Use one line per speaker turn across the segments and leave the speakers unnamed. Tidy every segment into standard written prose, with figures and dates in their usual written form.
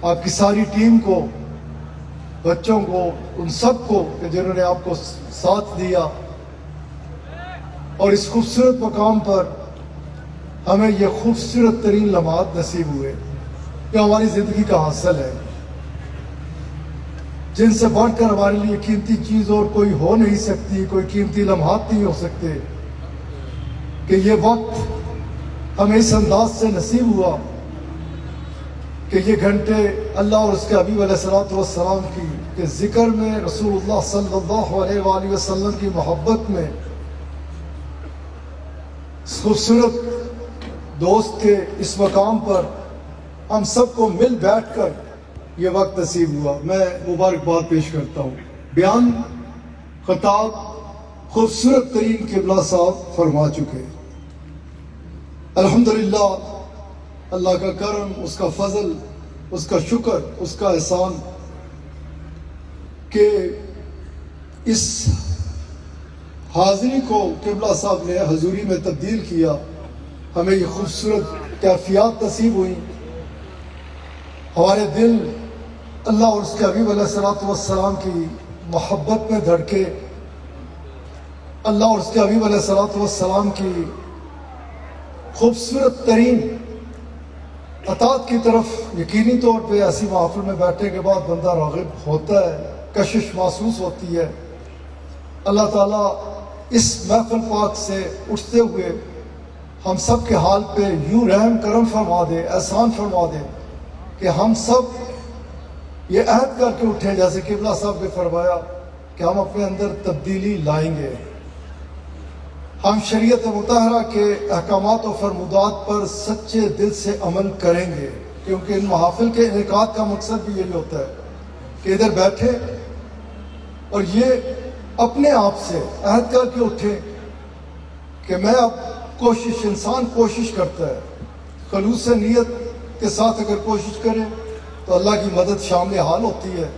آپ کی ساری ٹیم کو، بچوں کو، ان سب کو کہ جنہوں نے آپ کو ساتھ دیا اور اس خوبصورت مقام پر ہمیں یہ خوبصورت ترین لمحات نصیب ہوئے جو ہماری زندگی کا حاصل ہے، جن سے بڑھ کر ہمارے لیے قیمتی چیز اور کوئی ہو نہیں سکتی، کوئی قیمتی لمحات نہیں ہو سکتے کہ یہ وقت ہمیں اس انداز سے نصیب ہوا کہ یہ گھنٹے اللہ اور اس کے حبیب علیہ السلام کی کہ ذکر میں، رسول اللہ صلی اللہ علیہ وآلہ وسلم کی محبت میں، خوبصورت دوست کے اس مقام پر ہم سب کو مل بیٹھ کر یہ وقت نصیب ہوا۔ میں مبارکباد پیش کرتا ہوں۔ بیان خطاب خوبصورت ترین قبلہ صاحب فرما چکے۔ الحمدللہ، اللہ کا کرم، اس کا فضل، اس کا شکر، اس کا احسان کہ اس حاضری کو قبلہ صاحب نے حضوری میں تبدیل کیا، ہمیں یہ خوبصورت کیفیات نصیب ہوئی، ہمارے دل اللہ اور اس کے حبیب علیہ السلام کی محبت میں دھڑکے، اللہ اور اس کے حبیب علیہ السلام کی خوبصورت ترین اطاعت کی طرف یقینی طور پہ ایسی محفل میں بیٹھنے کے بعد بندہ راغب ہوتا ہے، کشش محسوس ہوتی ہے۔ اللہ تعالیٰ اس محفل پاک سے اٹھتے ہوئے ہم سب کے حال پہ یوں رحم کرم فرما دے، احسان فرما دے کہ ہم سب یہ عہد کر کے اٹھیں جیسے قبلہ صاحب نے فرمایا کہ ہم اپنے اندر تبدیلی لائیں گے، ہم شریعت مطہرہ کے احکامات و فرمودات پر سچے دل سے عمل کریں گے، کیونکہ ان محافل کے انعقاد کا مقصد بھی یہی ہوتا ہے کہ ادھر بیٹھے اور یہ اپنے آپ سے عہد کر کے اٹھے کہ میں اب انسان کوشش کرتا ہے، خلوص نیت کے ساتھ اگر کوشش کرے تو اللہ کی مدد شامل حال ہوتی ہے،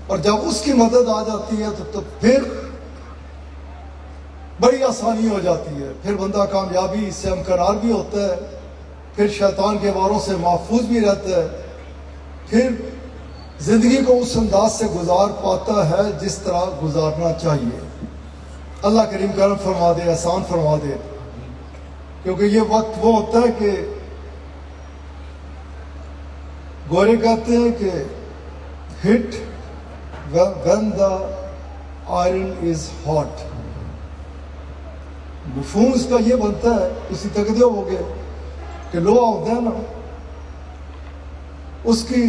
اور جب اس کی مدد آ جاتی ہے تو پھر بڑی آسانی ہو جاتی ہے، پھر بندہ کامیابی سے ہمکنار بھی ہوتا ہے، پھر شیطان کے واروں سے محفوظ بھی رہتا ہے، پھر زندگی کو اس انداز سے گزار پاتا ہے جس طرح گزارنا چاہیے۔ اللہ کریم کرم فرما دے، احسان فرما دے، کیونکہ یہ وقت وہ ہوتا ہے کہ گورے کہتے ہیں کہ hit when the iron is hot۔ مفہوم اس کا یہ بنتا ہے، اسی تقدیر ہو گئے کہ لوہا ہوتا ہے نا، اس کی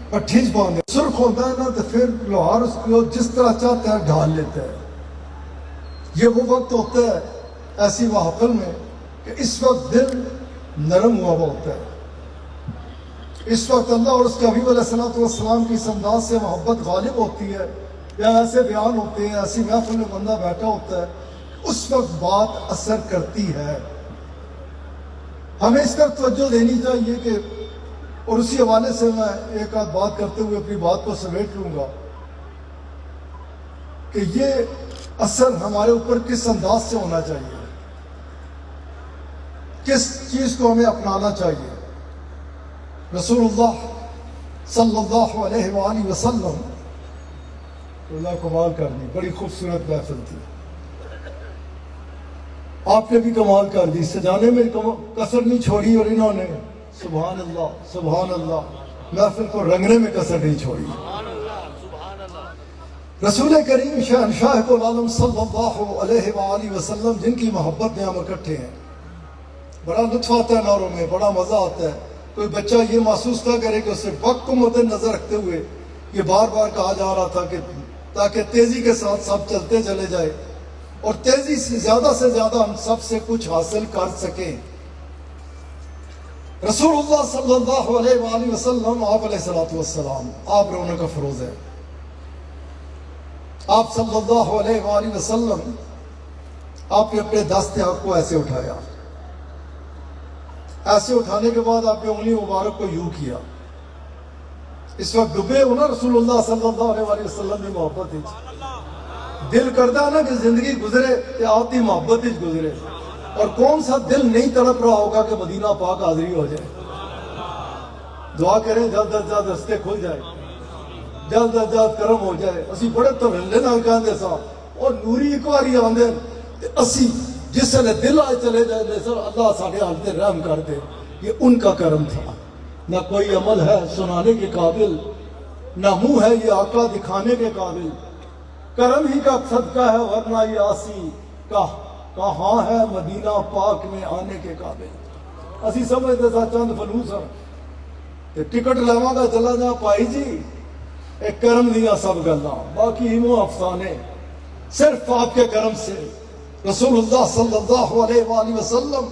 پٹھیج باندھے، سرخ ہوتا ہے نا تو پھر لوہار اس کو جس طرح چاہتا ہے ڈھال لیتا ہے۔ یہ وہ وقت ہوتا ہے ایسی محفل میں کہ اس وقت دل نرم ہوا ہوتا ہے، اس وقت اللہ اور اس کے حبیب علیہ السلام کی اس انداز سے محبت غالب ہوتی ہے، یا ایسے بیان ہوتے ہیں، ایسی محفل میں بندہ بیٹھا ہوتا ہے، اس وقت بات اثر کرتی ہے۔ ہمیں اس پر توجہ دینی چاہیے کہ، اور اسی حوالے سے میں ایک آدھ بات کرتے ہوئے اپنی بات کو سمیٹ لوں گا کہ یہ اثر ہمارے اوپر کس انداز سے ہونا چاہیے، کس چیز کو ہمیں اپنانا چاہیے۔ رسول اللہ صلی اللہ علیہ وآلہ وسلم، اللہ کمال کرنی، بڑی خوبصورت محفل تھی، آپ نے بھی کمال کر دی، سجانے میں کسر نہیں چھوڑی، اور انہوں نے سبحان اللہ سبحان اللہ محفل کو رنگنے میں کسر نہیں چھوڑی۔ رسول کریم شہنشاہ العالم صلی اللہ علیہ وآلہ وسلم جن کی محبت میں ہم اکٹھے ہیں، بڑا لطف آتا ہے نعروں میں، بڑا مزہ آتا ہے۔ کوئی بچہ یہ محسوس نہ کرے کہ اسے وقت کو مد نظر رکھتے ہوئے یہ بار بار کہا جا رہا تھا کہ تاکہ تیزی کے ساتھ سب چلتے چلے جائے اور تیزی سے زیادہ ہم سب سے کچھ حاصل کر سکیں۔ رسول اللہ صلی اللہ علیہ وآلہ وسلم، آپ علیہ السلام، آپ رونق افروز ہے۔ آپ صلی اللہ علیہ وآلہ وسلم، آپ نے اپنے دست حق کو ایسے اٹھایا، ایسے اٹھانے کے بعد آپ نے انگلی مبارک کو یوں کیا۔ اس وقت ڈبے ہو نا رسول اللہ صلی اللہ علیہ وآلہ وسلم کی محبت ہی، دل کرتا ہے نا کہ زندگی گزرے کہ آپ کی محبت ہی گزرے، اور کون سا دل نہیں تڑپ رہا ہوگا کہ مدینہ پاک حاضری ہو جائے۔ دعا کریں جلد از جلد رستے کھل جائے، جلد از جلد کرم ہو جائے۔ اسی بڑے ترلے نال کہندے سا اور نوری ایک واری آندے تے اسی جس نے دل آئے چلے جائے سر اللہ ساڑھے حال تے رحم کر دے۔ یہ ان کا کرم تھا۔ نہ کوئی عمل ہے سنانے کے قابل، نہ منہ ہے یہ آقا دکھانے کے قابل، کرم ہی کا صدقہ ہے ورنہ یہ آسی کہاں ہے مدینہ پاک میں آنے کے قابل۔ اسی سمجھتے تھا چند فلوس ہیں ٹکٹ لوا گا چلا جا پائی جی، ایک کرم دیا سب گلاں، باقی ہمو افسانے صرف آپ کے کرم سے۔ رسول اللہ صلی اللہ علیہ وآلہ وسلم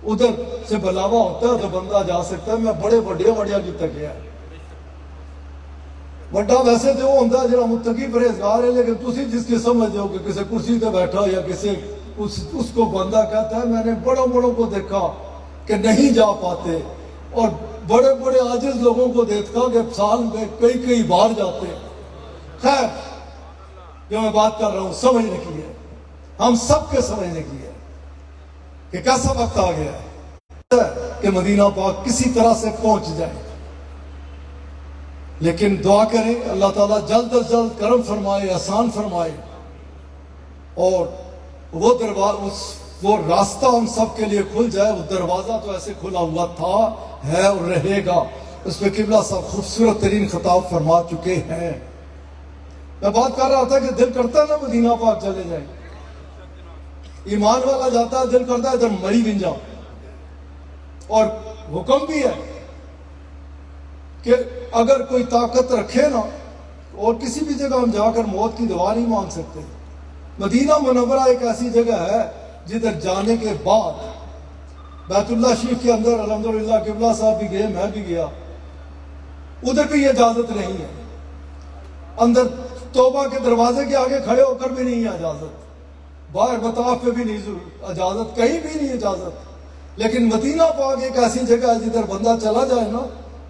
ادھر سے بلاوا ہوتا ہے تو بندہ جا سکتا ہے۔ میں بڑے بڑیا کی تکیا ہے بڑا ویسے تو وہ ہوتا ہے جڑا متقی پرہیزگار ہے، لیکن تسی جس کی سمجھ ہو کہ کسی کرسی پہ بیٹھا یا کسی اس کو بندہ کہتا ہے۔ میں نے بڑوں کو دیکھا کہ نہیں جا پاتے اور بڑے عاجز لوگوں کو دیکھا کہ سال میں کئی بار جاتے ہیں۔ خیر جو میں بات کر رہا ہوں سمجھنے کی ہے، ہم سب کے سمجھنے کی ہے کہ کیسا وقت آ گیا ہے کہ مدینہ پاک کسی طرح سے پہنچ جائے۔ لیکن دعا کریں اللہ تعالیٰ جلد از جلد کرم فرمائے، آسان فرمائے، اور وہ راستہ ہم سب کے لیے کھل جائے۔ وہ دروازہ تو ایسے کھلا ہوا تھا، ہے اور رہے گا۔ اس پہ قبلہ صاحب خوبصورت ترین خطاب فرما چکے ہیں۔ میں بات کر رہا تھا کہ دل کرتا ہے نا مدینہ پاک چلے جائیں، ایمان والا جاتا ہے دل کرتا ہے ادھر مری بن جاؤ، اور حکم بھی ہے کہ اگر کوئی طاقت رکھے نا، اور کسی بھی جگہ ہم جا کر موت کی دعا نہیں مانگ سکتے۔ مدینہ منورہ ایک ایسی جگہ ہے جدھر جانے کے بعد بیت اللہ شریف کے اندر الحمدللہ قبلہ صاحب بھی گئے، میں بھی گیا، ادھر بھی یہ اجازت نہیں ہے۔ اندر توبہ کے دروازے کے آگے کھڑے ہو کر بھی نہیں ہے اجازت، باہر مطاف پہ بھی نہیں اجازت، کہیں بھی نہیں اجازت۔ لیکن مدینہ پاک ایک ایسی جگہ ہے جدھر بندہ چلا جائے نا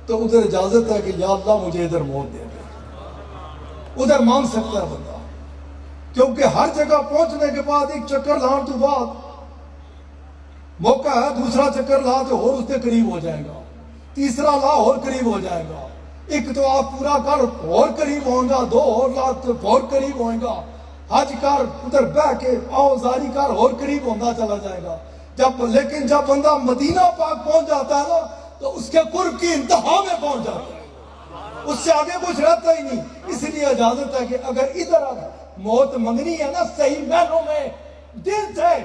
تو ادھر اجازت ہے کہ یا اللہ مجھے ادھر موت دے دے، ادھر مانگ سکتا ہے بندہ، کیونکہ ہر جگہ پہنچنے کے بعد ایک چکر لاؤں تو بعد موقع ہے، دوسرا چکر لا تو اور اس کے قریب ہو جائے گا، تیسرا لا اور قریب ہو جائے گا، ایک تو آپ پورا کر اور قریب ہوں گا، دو اور لا تو اور قریب ہوئیں گا، حج کر ادھر بہ کے آؤ زاری کر اور قریب ہوتا چلا جائے گا۔ لیکن جب بندہ مدینہ پاک پہنچ جاتا ہے نا تو اس کے قرب کی انتہا میں پہنچ جاتا ہے، اس سے آگے کچھ رہتا ہی نہیں۔ اس لیے اجازت ہے کہ اگر ادھر موت منگنی ہے نا صحیح معنوں میں دل سے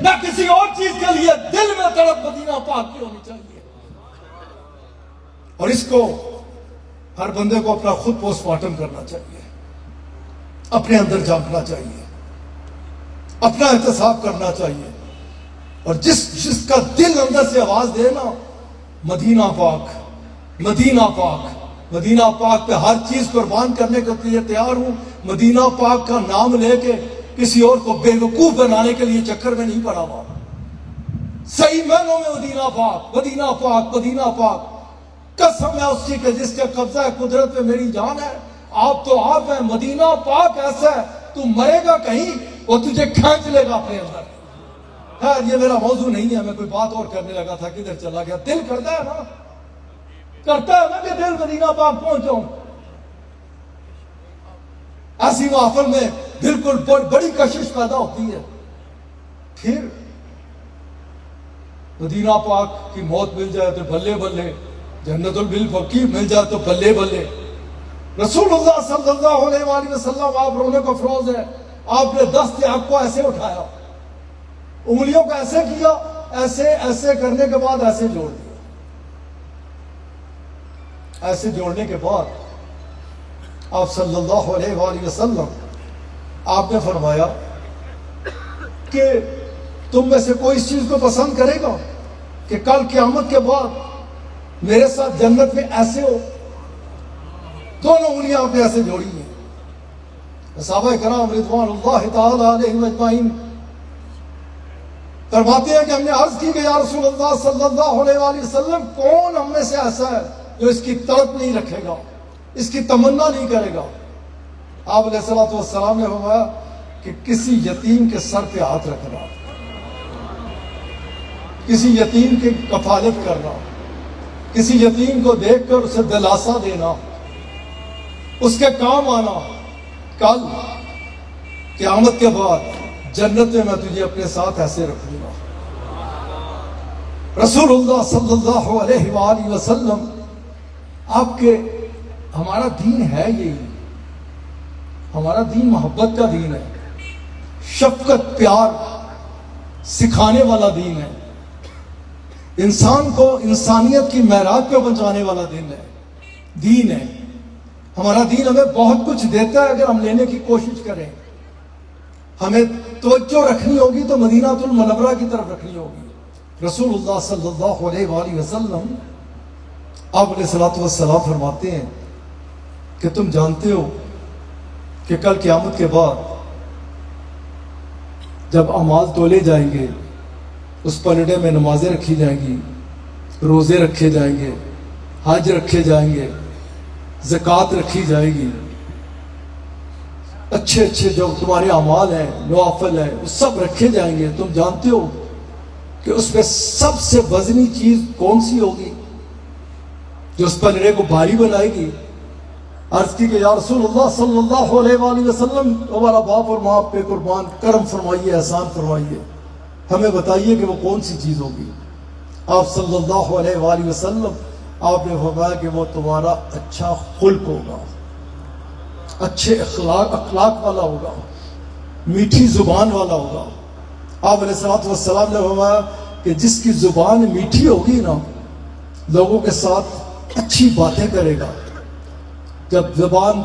نہ کسی اور چیز کے لیے، دل میں تڑپ مدینہ پاک کی ہونی چاہیے۔ اور اس کو ہر بندے کو اپنا خود پوسٹ مارٹم کرنا چاہیے، اپنے اندر جھانکنا چاہیے، اپنا احتساب کرنا چاہیے، اور جس کا دل اندر سے آواز دے نا مدینہ پاک مدینہ پاک مدینہ پاک پہ ہر چیز قربان کرنے کے لیے تیار ہوں، مدینہ پاک کا نام لے کے کسی اور کو بے وقوف بنانے کے لیے چکر میں نہیں پڑا ہوا، صحیح معنوں میں مدینہ پاک مدینہ پاک مدینہ پاک۔ قسم ہے اس کی کہ جس کے قبضہ ہے قدرت پہ میری جان ہے، آپ تو آپ ہیں، مدینہ پاک ایسا ہے تو مرے گا کہیں وہ تجھے کھینچ لے گا اپنے اندر۔ خیر یہ میرا موضوع نہیں ہے، میں کوئی بات اور کرنے لگا تھا، کدھر چلا گیا۔ دل کرتا ہے نا کہ دل مدینہ پاک پہنچ جاؤں۔ ایسی محفل میں بالکل بڑی کشش پیدا ہوتی ہے، پھر مدینہ پاک کی موت مل جائے تو بلے بلے، جنت البقیع مل جائے تو بلے بلے۔ رسول اللہ صلی اللہ علیہ وآلہ وسلم آپ رونے کو افروز ہے، آپ نے دست حق کو ایسے اٹھایا، انگلیوں کو ایسے کیا، ایسے ایسے کرنے کے بعد ایسے جوڑ دیا، ایسے جوڑنے کے بعد آپ صلی اللہ علیہ وآلہ وسلم آپ نے فرمایا کہ تم میں سے کوئی اس چیز کو پسند کرے گا کہ کل قیامت کے بعد میرے ساتھ جنت میں ایسے ہو؟ دونوں انگلیاں آپ نے ایسے جوڑی ہیں۔ صحابہ کرام رضوان اللہ تعالی علیہم اجمعین فرماتے ہیں کہ ہم نے عرض کی کہ یا رسول اللہ صلی اللہ علیہ وآلہ وسلم کون ہم میں سے ایسا ہے جو اس کی تڑپ نہیں رکھے گا، اس کی تمنا نہیں کرے گا؟ آپ علیہ الصلوۃ والسلام نے فرمایا کہ کسی یتیم کے سر پہ ہاتھ رکھنا، کسی یتیم کی کفالت کرنا، کسی یتیم کو دیکھ کر اسے دلاسا دینا، اس کے کام آنا، کل قیامت کے بعد جنت میں تجھے اپنے ساتھ ایسے رکھوں گا۔ رسول اللہ صلی اللہ علیہ وآلہ وسلم آپ کے، ہمارا دین ہے یہی، ہمارا دین محبت کا دین ہے، شفقت پیار سکھانے والا دین ہے، انسان کو انسانیت کی معراج پہ پہنچانے والا دین ہے۔ ہمارا دین ہمیں بہت کچھ دیتا ہے اگر ہم لینے کی کوشش کریں۔ ہمیں توجہ رکھنی ہوگی تو مدینہ المنورہ کی طرف رکھنی ہوگی۔ رسول اللہ صلی اللہ علیہ وآلہ وسلم آپ علیہ الصلوۃ والسلام فرماتے ہیں کہ تم جانتے ہو کہ کل قیامت کے بعد جب اعمال تولے جائیں گے، اس پلڑے میں نمازیں رکھی جائیں گی، روزے رکھے جائیں گے، حج رکھے جائیں گے، زکوٰۃ رکھی جائے گی، اچھے اچھے جو تمہارے اعمال ہیں، نوافل ہیں، وہ سب رکھے جائیں گے۔ تم جانتے ہو کہ اس میں سب سے وزنی چیز کون سی ہوگی جو اس پلڑے کو بھاری بنائے گی؟ عرض کی کہ یا رسول اللہ صلی اللہ علیہ وآلہ وسلم، ہمارا باپ اور ماں پہ قربان، کرم فرمائیے، احسان فرمائیے، ہمیں بتائیے کہ وہ کون سی چیز ہوگی۔ آپ صلی اللہ علیہ وآلہ وسلم آپ نے فرمایا کہ وہ تمہارا اچھا خلق ہوگا، اچھے اخلاق والا ہوگا، میٹھی زبان والا ہوگا۔ آپ علیہ الصلوۃ والسلام نے فرمایا کہ جس کی زبان میٹھی ہوگی نا، لوگوں کے ساتھ اچھی باتیں کرے گا، جب زبان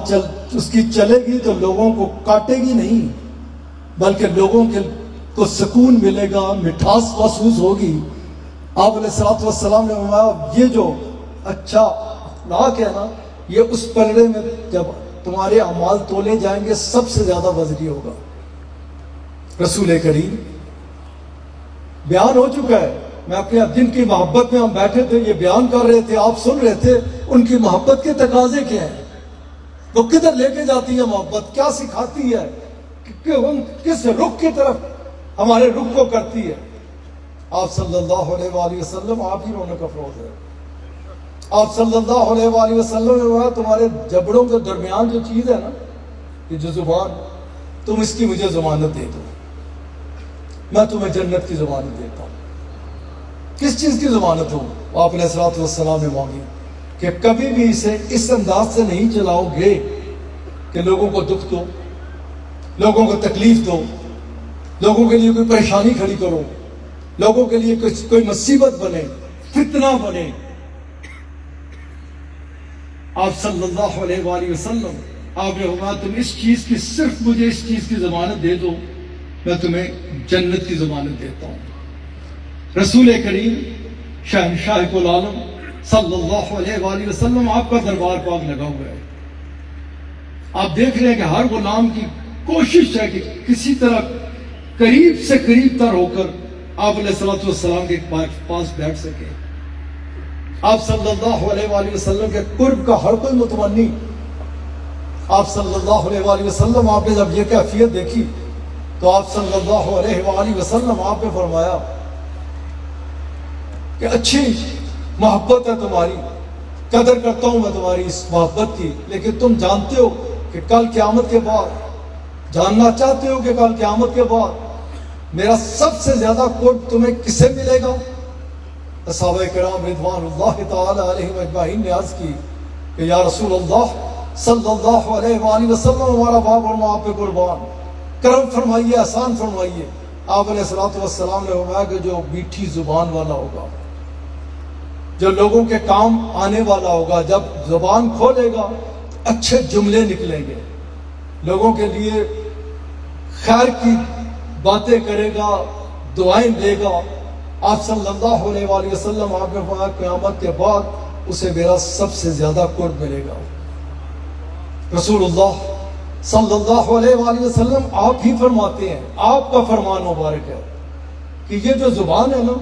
اس کی چلے گی تو لوگوں کو کاٹے گی نہیں، بلکہ لوگوں کو سکون ملے گا، مٹھاس محسوس ہوگی۔ آپ علیہ الصلوۃ والسلام نے فرمایا یہ جو اچھا اخلاق ہے نا، یہ اس پلڑے میں جب تمہارے اعمال تولے جائیں گے سب سے زیادہ وزنی ہوگا۔ رسول کریم بیان ہو چکا ہے، میں اپنے جن کی محبت میں ہم بیٹھے تھے یہ بیان کر رہے تھے، آپ سن رہے تھے، ان کی محبت کے تقاضے کیا ہیں، وہ کدھر لے کے جاتی ہے محبت، کیا سکھاتی ہے، کہ ہم کس رخ کی طرف ہمارے رخ کو کرتی ہے۔ آپ صلی اللہ علیہ وآلہ وسلم آپ ہی رونق افروز ہے۔ آپ صلی اللہ علیہ وآلہ وسلم نے کہا تمہارے جبڑوں کے درمیان جو چیز ہے نا، یہ جو زبان، تم اس کی مجھے ضمانت دے دو، میں تمہیں جنت کی ضمانت دیتا ہوں۔ کس چیز کی ضمانت ہو؟ آپ علیہ الصلوۃ والسلام نے مانگی کہ کبھی بھی اسے اس انداز سے نہیں چلاؤ گے کہ لوگوں کو دکھ دو، لوگوں کو تکلیف دو، لوگوں کے لیے کوئی پریشانی کھڑی کرو، لوگوں کے لیے کوئی مصیبت بنے، فتنہ بنے۔ آپ صلی اللہ علیہ وآلہ وسلم آپ نے فرمایا تم اس چیز کی، صرف مجھے اس چیز کی ضمانت دے دو، میں تمہیں جنت کی ضمانت دیتا ہوں۔ رسول کریم شہنشاہ کل عالم صلی اللہ علیہ وآلہ وسلم آپ کا دربار پاک لگا ہوا ہے۔ آپ دیکھ رہے ہیں کہ ہر غلام کی کوشش ہے کہ کسی طرح قریب سے قریب تر ہو کر آپ علیہ الصلوۃ والسلام کے پاس بیٹھ سکے۔ آپ صلی اللہ علیہ وآلہ وسلم کے قرب کا ہر کوئی متمنی، آپ صلی اللہ علیہ وآلہ وسلم آپ نے جب یہ کیفیت دیکھی تو آپ صلی اللہ علیہ وآلہ وسلم آپ نے فرمایا کہ اچھی محبت ہے تمہاری، قدر کرتا ہوں میں تمہاری اس محبت کی، لیکن تم جانتے ہو کہ کل قیامت کے بعد، جاننا چاہتے ہو کہ کل قیامت کے بعد میرا سب سے زیادہ قرب تمہیں کسے ملے گا؟ صحابہ کرام رضوان اللہ تعالی علیہم اجمعین نے عرض کی کہ یا رسول اللہ صلی اللہ علیہ وآلہ وسلم ہمارا باپ اور ماں پہ قربان، کرم فرمائیے، احسان فرمائیے۔ آپ علیہ الصلوۃ والسلام نے فرمایا کہ جو میٹھی زبان والا ہوگا، جو لوگوں کے کام آنے والا ہوگا، جب زبان کھولے گا اچھے جملے نکلیں گے، لوگوں کے لیے خیر کی باتیں کرے گا، دعائیں دے گا۔ آپ صلی اللہ علیہ وآلہ وسلم آپ نے فرمایا قیامت کے بعد اسے میرا سب سے زیادہ قرب ملے گا۔ رسول اللہ صلی اللہ علیہ وآلہ وسلم آپ ہی فرماتے ہیں، آپ کا فرمان مبارک ہے کہ یہ جو زبان ہے نا،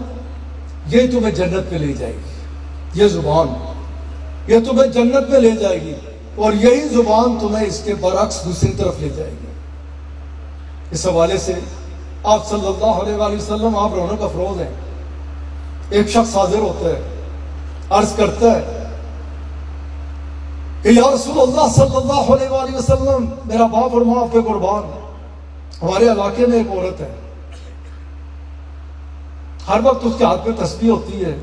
یہ تمہیں جنت پہ لے جائے گی، یہ زبان یہ تمہیں جنت پہ لے جائے گی، اور یہی زبان تمہیں اس کے برعکس دوسری طرف لے جائے گی۔ اس حوالے سے آپ صلی اللہ علیہ وآلہ وسلم آپ رونق افروز ہیں۔ ایک شخص حاضر ہوتا ہے، عرض کرتا ہے کہ یا رسول اللہ صلی اللہ علیہ وآلہ وسلم، میرا باپ اور ماں پہ قربان، ہمارے علاقے میں ایک عورت ہے، ہر وقت اس کے ہاتھ میں تسبیح ہوتی ہے،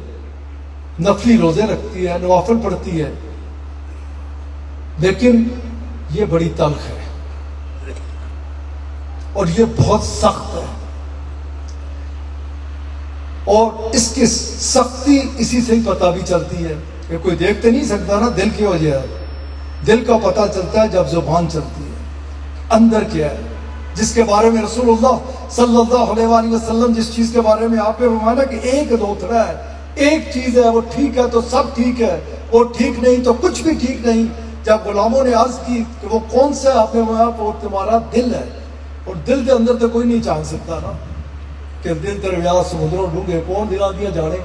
نفلی روزے رکھتی ہے، نوافل پڑھتی ہے، لیکن یہ بڑی تلخ ہے اور یہ بہت سخت ہے، اور اس کی سختی اسی سے ہی پتہ بھی چلتی ہے کہ کوئی دیکھ تو نہیں سکتا نا، دل کی وجہ ہے، دل کا پتہ چلتا ہے جب زبان چلتی ہے، اندر کیا ہے، جس کے بارے میں رسول اللہ صلی اللہ علیہ وآلہ وسلم جس چیز کے بارے میں آپ نے فرمایا کہ ایک دوترا ہے، ایک چیز ہے وہ ٹھیک ہے تو سب ٹھیک ہے، وہ ٹھیک نہیں تو کچھ بھی ٹھیک نہیں۔ جب غلاموں نے عرض کی کہ وہ کون سا ہے، آپ نے فرمایا وہ تمہارا دل ہے، اور دل کے اندر تو کوئی نہیں جان سکتا نا کہ دل دریا سمندروں ڈونگے کون دلا دیا جانے،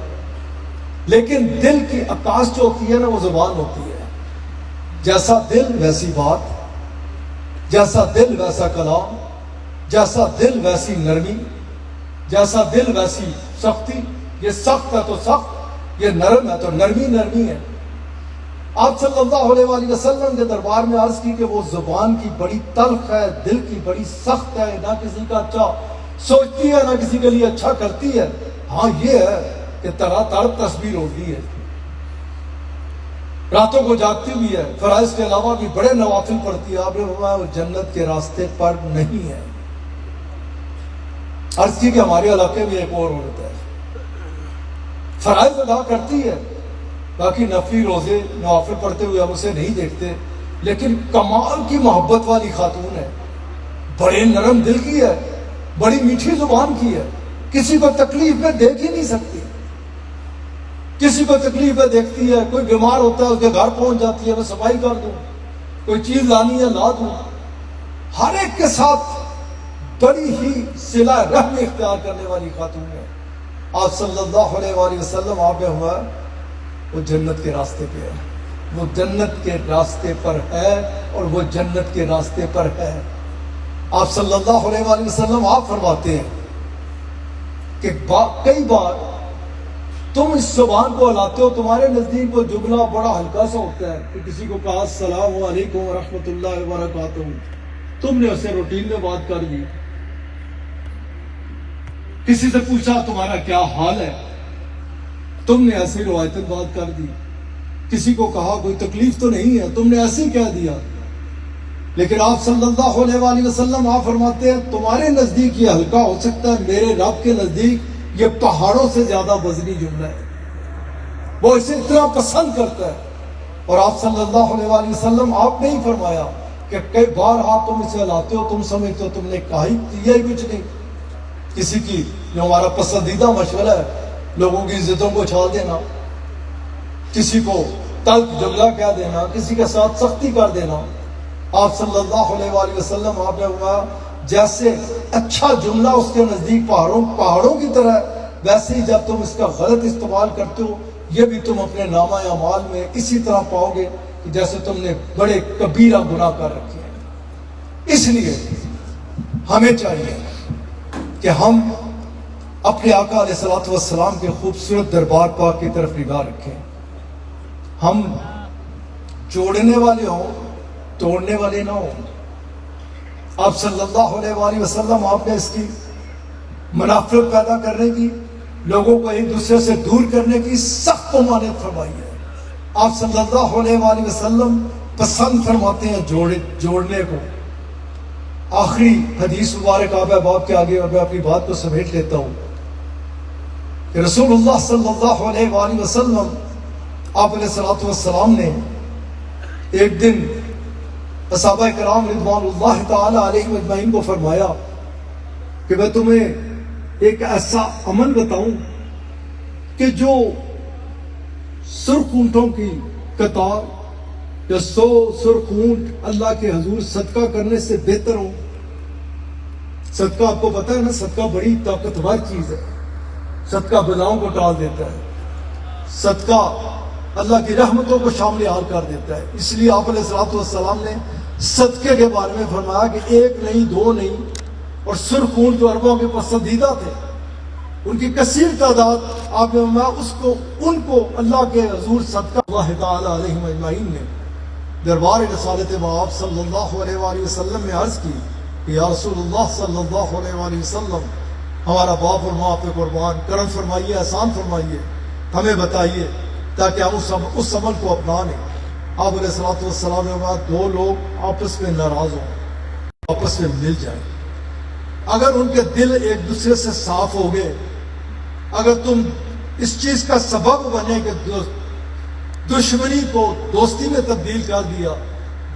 لیکن دل کی عکاس جو ہوتی ہے نا وہ زبان ہوتی ہے، جیسا دل ویسی بات، جیسا دل ویسا کلام، جیسا دل ویسی نرمی، جیسا دل ویسی سختی، یہ سخت ہے تو سخت، یہ نرم ہے تو نرمی ہے۔ آپ صلی اللہ علیہ وآلہ وسلم کے دربار میں عرض کی کہ وہ زبان کی بڑی تلخ ہے، دل کی بڑی سخت ہے، نہ کسی کا اچھا سوچتی ہے نہ کسی کے لیے اچھا کرتی ہے، ہاں یہ ہے کہ طرح طرح تصویر ہوتی ہے، راتوں کو جاگتی ہوئی ہے، فرائض کے علاوہ بھی بڑے نوافل پڑھتی ہے، آپ نے فرمایا وہ جنت کے راستے پر نہیں ہے۔ عرض کی کہ ہمارے علاقے میں ایک اور عورت ہے، فرائض ادا کرتی ہے، باقی نفلی روزے نوافل پڑھتے ہوئے ہم اسے نہیں دیکھتے، لیکن کمال کی محبت والی خاتون ہے، بڑے نرم دل کی ہے، بڑی میٹھی زبان کی ہے، کسی کو تکلیف میں دیکھ ہی نہیں سکتی، کسی کو تکلیف میں دیکھتی ہے، کوئی بیمار ہوتا ہے اس کے گھر پہنچ جاتی ہے، میں صفائی کر دوں، کوئی چیز لانی ہے لا دوں، ہر ایک کے ساتھ بڑی ہی صلہ رحم اختیار کرنے والی خاتون ہے۔ آپ صلی اللہ علیہ وآلہ وسلم آپ نے ہوا وہ جنت کے راستے پہ ہے، وہ جنت کے راستے پر ہے اور وہ جنت کے راستے پر ہے۔ آپ صلی اللہ علیہ وآلہ وسلم آپ فرماتے ہیں کہ کئی بار تم اس زبان کو ہلاتے ہو، تمہارے نزدیک وہ جملہ بڑا ہلکا سا ہوتا ہے کہ کسی کو کہا السلام علیکم ورحمۃ اللہ وبرکاتہ، تم نے اسے روٹین میں بات کر دی، کسی سے پوچھا تمہارا کیا حال ہے، تم نے ایسی روایتیں بات کر دی، کسی کو کہا کوئی تکلیف تو نہیں ہے، تم نے ایسے ہی کہہ دیا، لیکن آپ صلی اللہ علیہ وآلہ وسلم آپ فرماتے ہیں تمہارے نزدیک یہ ہلکا ہو سکتا ہے، میرے رب کے نزدیک یہ پہاڑوں سے زیادہ وزنی جملہ ہے، وہ اسے اتنا پسند کرتا ہے۔ اور آپ صلی اللہ علیہ وآلہ وسلم آپ نے ہی فرمایا کہ کئی بار تم اسے ہلاتے ہو، تم سمجھتے ہو تم نے کہا ہی کچھ نہیں۔ کسی کی جو ہمارا پسندیدہ مشغلہ ہے لوگوں کی عزتوں کو چھال دینا، کسی کو تلخ جملہ کہہ دینا، کسی کے ساتھ سختی کر دینا، آپ صلی اللہ علیہ وآلہ وسلم آپ نے فرمایا جیسے اچھا جملہ اس کے نزدیک پہاڑوں کی طرح ہے، ویسے ہی جب تم اس کا غلط استعمال کرتے ہو یہ بھی تم اپنے نامہ اعمال میں اسی طرح پاؤ گے کہ جیسے تم نے بڑے کبیرہ گناہ کر رکھے ہیں۔ اس لیے ہمیں چاہیے کہ ہم اپنے آقا علیہ الصلوۃ والسلام کے خوبصورت دربار پاک کی طرف نگاہ رکھیں، ہم جوڑنے والے ہوں توڑنے والے نہ ہوں۔ آپ صلی اللہ علیہ وآلہ وسلم آپ نے اس کی منافرت پیدا کرنے کی، لوگوں کو ایک دوسرے سے دور کرنے کی سخت ممانعت فرمائی ہے۔ آپ صلی اللہ علیہ وآلہ وسلم پسند فرماتے ہیں جوڑنے کو۔ آخری حدیث مبارک آپ احباب کے آگے اور میں اپنی بات کو سمیٹ لیتا ہوں کہ رسول اللہ صلی اللہ علیہ وآلہ وسلم آپ علیہ الصلوۃ والسلام نے ایک دن صحابہ کرام رضوان اللہ تعالی علیہم اجمعین کو فرمایا کہ میں تمہیں ایک ایسا عمل بتاؤں کہ جو سرخ اونٹوں کی قطار یا 100 سرخ اونٹ اللہ کے حضور صدقہ کرنے سے بہتر ہو۔ صدقہ آپ کو پتہ ہے نا، صدقہ بڑی طاقتور چیز ہے، صدقہ بلاؤں کو ٹال دیتا ہے، صدقہ اللہ کی رحمتوں کو شامل حال کر دیتا ہے۔ اس لیے آپ علیہ الصلوۃ والسلام نے صدقے کے بارے میں فرمایا کہ ایک نہیں دو نہیں، اور سرخ اونٹ جو عربوں کے پسندیدہ تھے ان کی کثیر تعداد آپ نے ان کو اللہ کے حضور صدقہ اللہ تعالی علیہ اجمعین نے دربار رسالت مآب صلی اللہ علیہ وآلہ وسلم میں عرض کی کہ یا رسول اللہ صلی اللہ علیہ وآلہ وسلم ہمارا باپ اور ماں پہ قربان، کرم فرمائیے، احسان فرمائیے، ہمیں بتائیے تاکہ ہم اس عمل کو اپنا لیں۔ آپ علیہ الصلوۃ والسلام نے کہا دو لوگ آپس میں ناراض ہوں، آپس میں مل جائیں، اگر ان کے دل ایک دوسرے سے صاف ہو گئے، اگر تم اس چیز کا سبب بنے کہ دشمنی کو دوستی میں تبدیل کر دیا،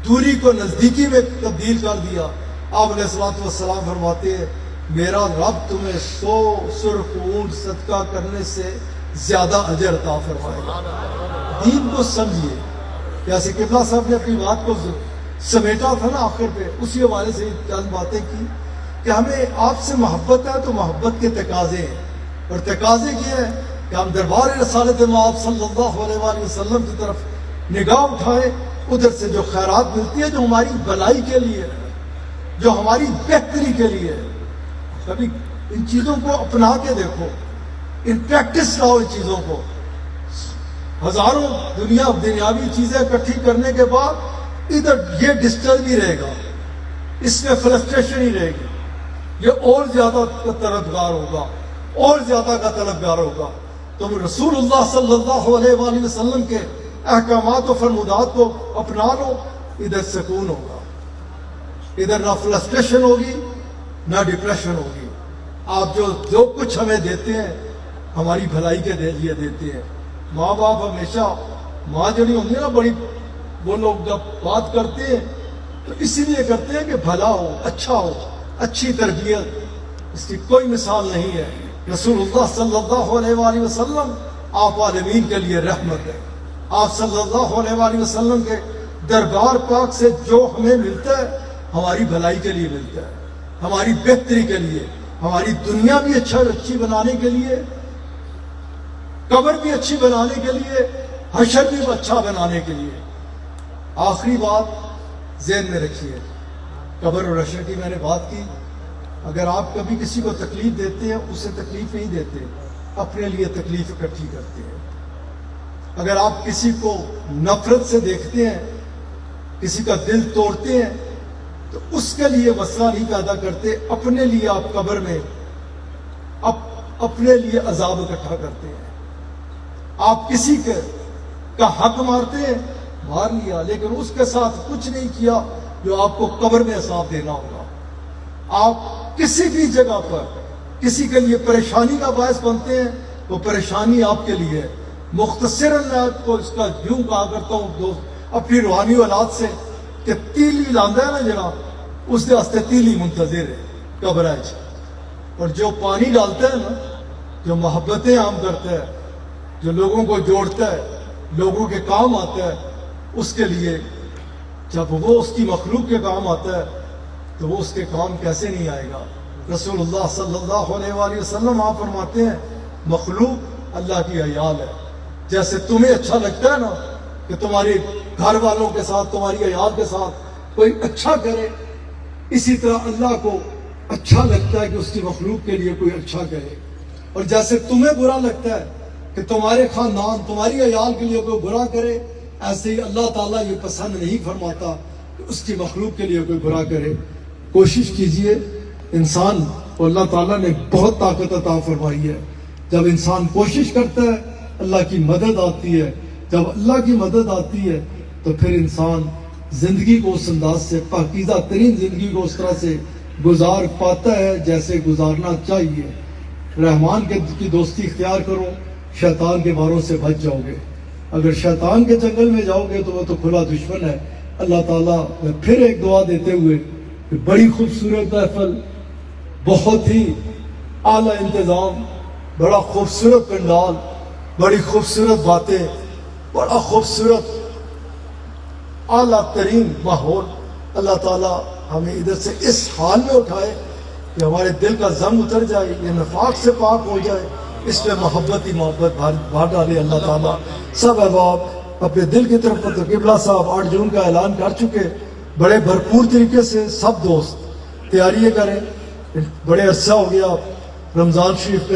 دوری کو نزدیکی میں تبدیل کر دیا، آپ علیہ الصلوۃ والسلام فرماتے ہیں میرا رب تمہیں 100 سرخ اونٹ صدقہ کرنے سے زیادہ اجر عطا فرمائے گا۔ دین کو سمجھیے، جیسے قبلہ صاحب نے اپنی بات کو سمیٹا تھا نا آخر پہ، اسی حوالے سے چند باتیں کی کہ ہمیں آپ سے محبت ہے تو محبت کے تقاضے ہیں، اور تقاضے یہ ہیں کہ ہم دربار رسالت مآب صلی اللہ علیہ وآلہ وسلم کی طرف نگاہ اٹھائیں، ادھر سے جو خیرات ملتی ہے جو ہماری بھلائی کے لیے، جو ہماری بہتری کے لیے، کبھی ان چیزوں کو اپنا کے دیکھو، ان پریکٹس لاؤ ان چیزوں کو۔ ہزاروں دنیاوی چیزیں اکٹھی کرنے کے بعد ادھر یہ ڈسٹرب ہی رہے گا، اس میں فرسٹریشن ہی رہے گی، یہ اور زیادہ کا طلبگار ہوگا، اور زیادہ کا طلبگار ہوگا۔ تو رسول اللہ صلی اللہ علیہ وآلہ وسلم کے احکامات و فرمودات کو اپنا لو، ادھر سکون ہوگا، ادھر نہ فرسٹریشن ہوگی نہ ڈپریشن ہوگی۔ آپ جو کچھ ہمیں دیتے ہیں ہماری بھلائی کے لیے دیتے ہیں۔ ماں باپ ہمیشہ، ماں جو نہیں ہوتی نا بڑی، وہ لوگ جب بات کرتے ہیں تو اسی لیے کرتے ہیں کہ بھلا ہو، اچھا ہو، اچھی تربیت، اس کی کوئی مثال نہیں ہے۔ رسول اللہ صلی اللہ علیہ وآلہ وسلم آپ عالمین کے لیے رحمت ہے۔ آپ صلی اللہ علیہ وآلہ وسلم کے دربار پاک سے جو ہمیں ملتا ہے ہماری بھلائی کے لیے ملتا ہے، ہماری بہتری کے لیے، ہماری دنیا بھی اچھی بنانے کے لیے، قبر بھی اچھی بنانے کے لیے، حشر بھی اچھا بنانے کے لیے۔ آخری بات ذہن میں رکھیے، قبر اور حشر کی میں نے بات کی، اگر آپ کبھی کسی کو تکلیف دیتے ہیں اسے تکلیف نہیں دیتے، اپنے لیے تکلیف اکٹھی کرتے ہیں۔ اگر آپ کسی کو نفرت سے دیکھتے ہیں، کسی کا دل توڑتے ہیں، تو اس کے لیے مسئلہ نہیں پیدا کرتے، اپنے لیے آپ قبر میں اپنے لیے عذاب اکٹھا کرتے ہیں۔ آپ کسی کا حق مارتے ہیں، مار لیا، لیکن اس کے ساتھ کچھ نہیں کیا جو آپ کو قبر میں عذاب دینا ہوگا۔ آپ کسی بھی جگہ پر کسی کے لیے پریشانی کا باعث بنتے ہیں، وہ پریشانی آپ کے لیے ہے۔ مختصراً میں آپ کو اس کا یوں کہا کرتا ہوں اپنی روحانی اولاد سے کہ تیلی لاندہ ہے نا جناب، اس دے واسطے تیلی منتظر ہے قبر ہے۔ اور جو پانی ڈالتا ہے نا، جو محبتیں عام کرتا ہے، جو لوگوں کو جوڑتا ہے، لوگوں کے کام آتا ہے، اس کے لیے جب وہ اس کی مخلوق کے کام آتا ہے تو وہ اس کے کام کیسے نہیں آئے گا۔ رسول اللہ صلی اللہ علیہ وآلہ وسلم آپ فرماتے ہیں مخلوق اللہ کی عیال ہے۔ جیسے تمہیں اچھا لگتا ہے نا کہ تمہارے گھر والوں کے ساتھ، تمہاری عیال کے ساتھ کوئی اچھا کرے، اسی طرح اللہ کو اچھا لگتا ہے کہ اس کی مخلوق کے لیے کوئی اچھا کرے۔ اور جیسے تمہیں برا لگتا ہے کہ تمہارے خاندان، تمہاری عیال کے لیے کوئی برا کرے، ایسے ہی اللہ تعالیٰ یہ پسند نہیں فرماتا کہ اس کی مخلوق کے لیے کوئی برا کرے۔ کوشش کیجئے، انسان کو اللہ تعالیٰ نے بہت طاقت عطا فرمائی ہے۔ جب انسان کوشش کرتا ہے اللہ کی مدد آتی ہے، جب اللہ کی مدد آتی ہے تو پھر انسان زندگی کو اس انداز سے، پاکیزہ ترین زندگی کو اس طرح سے گزار پاتا ہے جیسے گزارنا چاہیے۔ رحمان کی دوستی اختیار کرو، شیطان کے باروں سے بچ جاؤ گے۔ اگر شیطان کے جنگل میں جاؤ گے تو وہ تو کھلا دشمن ہے۔ اللہ تعالیٰ میں پھر ایک دعا دیتے ہوئے کہ بڑی خوبصورت محفل، بہت ہی اعلیٰ انتظام، بڑا خوبصورت پنڈال، بڑی خوبصورت باتیں، بڑا خوبصورت اعلیٰ ترین ماحول، اللہ تعالیٰ ہمیں ادھر سے اس حال میں اٹھائے کہ ہمارے دل کا زنگ اتر جائے، یہ نفاق سے پاک ہو جائے، اس میں محبت ہی محبت بھر ڈالے اللہ تعالیٰ۔ سب احباب اپنے دل کی طرف تو قبلہ صاحب 8 جون کا اعلان کر چکے، بڑے بھرپور طریقے سے سب دوست تیاریاں کریں۔ بڑے عرصہ ہو گیا رمضان شریف پہ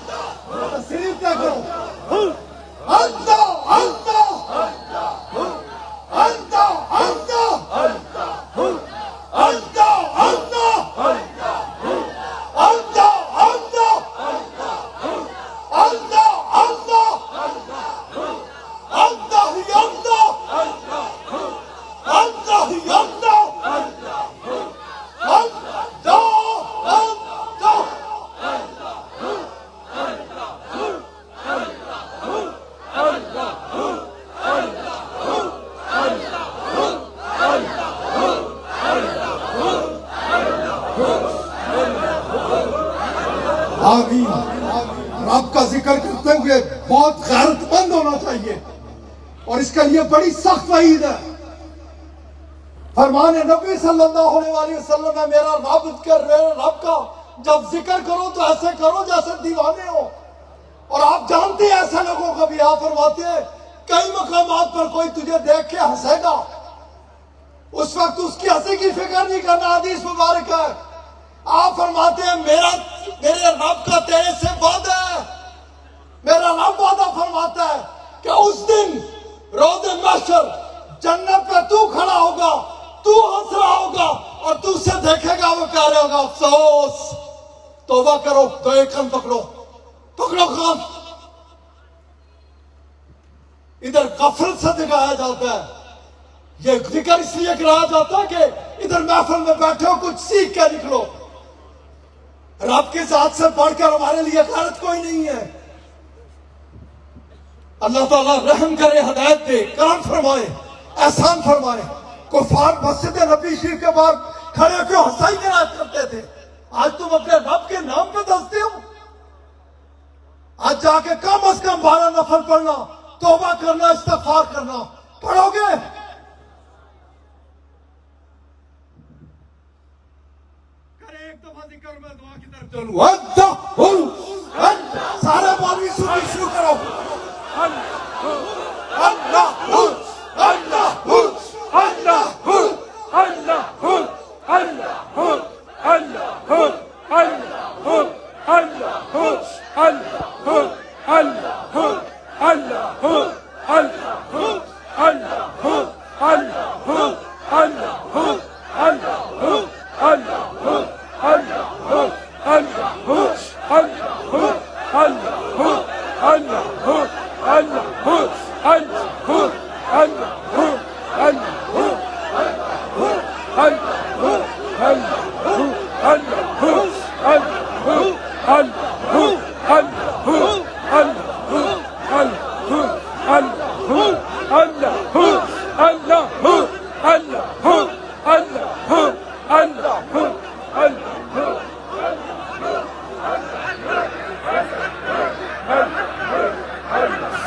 یہ بڑی سخت وعید ہے. فرمان نبی صلی اللہ علیہ وسلم ہے میرا رب کا جب ذکر کرو تو ایسے کرو جیسے دیوانے ہو. اور آپ جانتے ہیں ایسے لوگوں کو بھی. آپ فرماتے ہیں کئی مقامات پر کوئی تجھے دیکھ کے ہنسے گا, اس وقت اس کی ہنسی کی فکر نہیں کرنا. حدیث مبارک ہے. آپ فرماتے ہیں میرے رب کا تیرے سے وعدہ ہے. میرا رب وعدہ فرماتا ہے کہ اس دن روز محشر جنت پہ تو کھڑا ہوگا, تو ہنس رہا ہوگا اور تو اسے دیکھے گا, وہ کہہ رہا ہوگا افسوس, توبہ کرو. تو ایک کان پکڑو کان. ادھر غفلت سے دکھایا جاتا ہے. یہ ذکر اس لیے کرایا جاتا ہے کہ ادھر محفل میں بیٹھے ہو کچھ سیکھ کے نکلو. رب کی ذات سے بڑھ کر ہمارے لیے غیرت کوئی نہیں ہے. اللہ تعالیٰ رحم کرے, ہدایت دے, کرم فرمائے, احسان فرمائے. کفار مسجد نبی شریف کے بعد کھڑے ہو کے ہنسائی گراج کرتے تھے. آج تم اپنے رب کے نام پہ دستے ہو. آج جا کے کم از کم 12 نفل پڑھنا, توبہ کرنا, استغفار کرنا پڑھو گے. کرے ایک دفعہ ذکر, میں دعا کی طرف چلوں. سارے مولوی شروع کرو.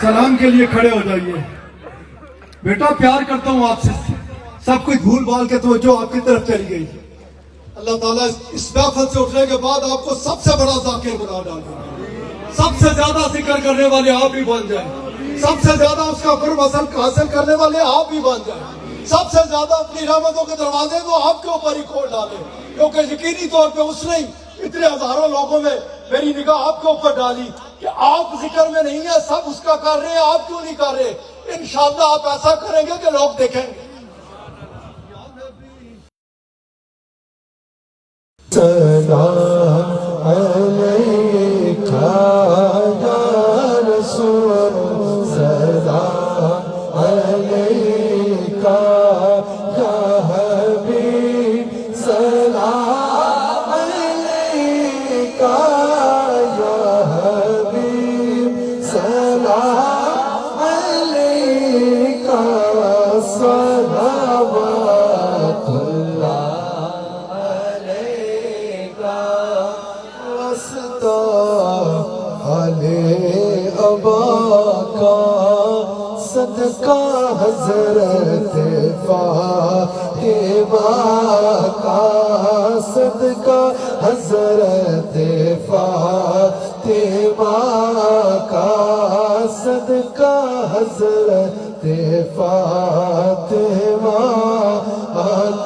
سلام کے لیے کھڑے ہو جائیے. بیٹا پیار کرتا ہوں آپ سے, سب کچھ بھول بھال کے توجہ آپ کی طرف چلی گئی. اللہ تعالیٰ اس محفل سے اٹھنے کے بعد آپ کو سب سے بڑا ذاکر بنا ڈالے, سب سے زیادہ ذکر کرنے والے آپ بھی بن جائیں, سب سے زیادہ اس کا قرب حاصل کرنے والے آپ بھی بن جائیں, سب سے زیادہ اپنی رحمتوں کے دروازے کو آپ کے اوپر ہی کھول ڈالے. کیونکہ یقینی طور پہ اس نے اتنے ہزاروں لوگوں میں میری نگاہ آپ کے اوپر ڈالی کہ آپ ذکر میں نہیں ہیں, سب اس کا کر رہے ہیں, آپ کیوں نہیں کر رہے. انشاءاللہ آپ ایسا کریں گے کہ لوگ دیکھیں گے.
سلام علیکہ یا رسول, سلام علیکہ یا حبیب, سلام علیکہ یا حبیب, سلام علیکہ صلوات اللہ ابا کا صدقہ حضرت فاطمہ کا, صدقہ حضرت فاطمہ کا, صدقہ حضرت فاطمہ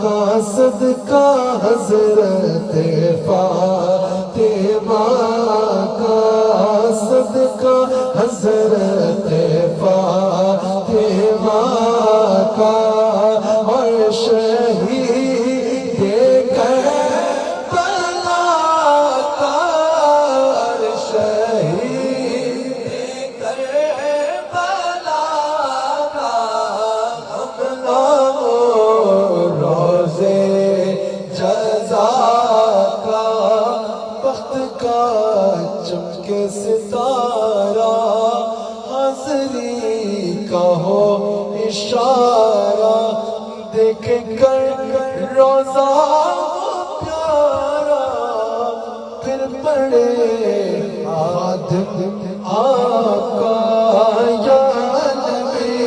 کا, صدقہ حضرت فاطمہ کا, صدقہ حضرت فاطمہ کا. اور شہید کربلا کا, شہید کربلا کا, ہم روزے جزا کا, بخت کا چمکے ستارہ, حاضری کا ہو اشارہ, دیکھ کر روزہ پیارا, پھر پڑے آدم آقا یا نبی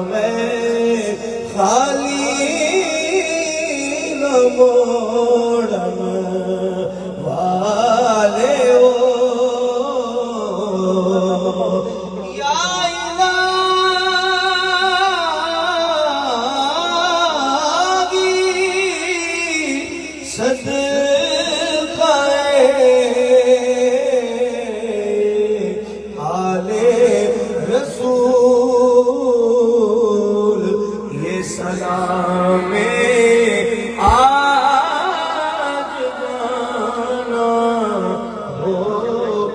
میں خالی نہ موڑن والے ہو یا الہی صدقہ آل رسول یہ سلام آج جانا ہو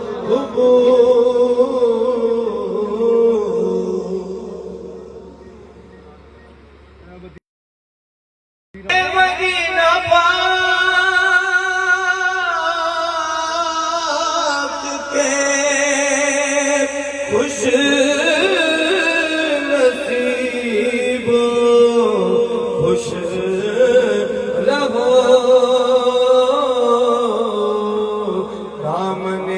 مدینہ پاک کے خوش نصیبوں خوش رہو دامن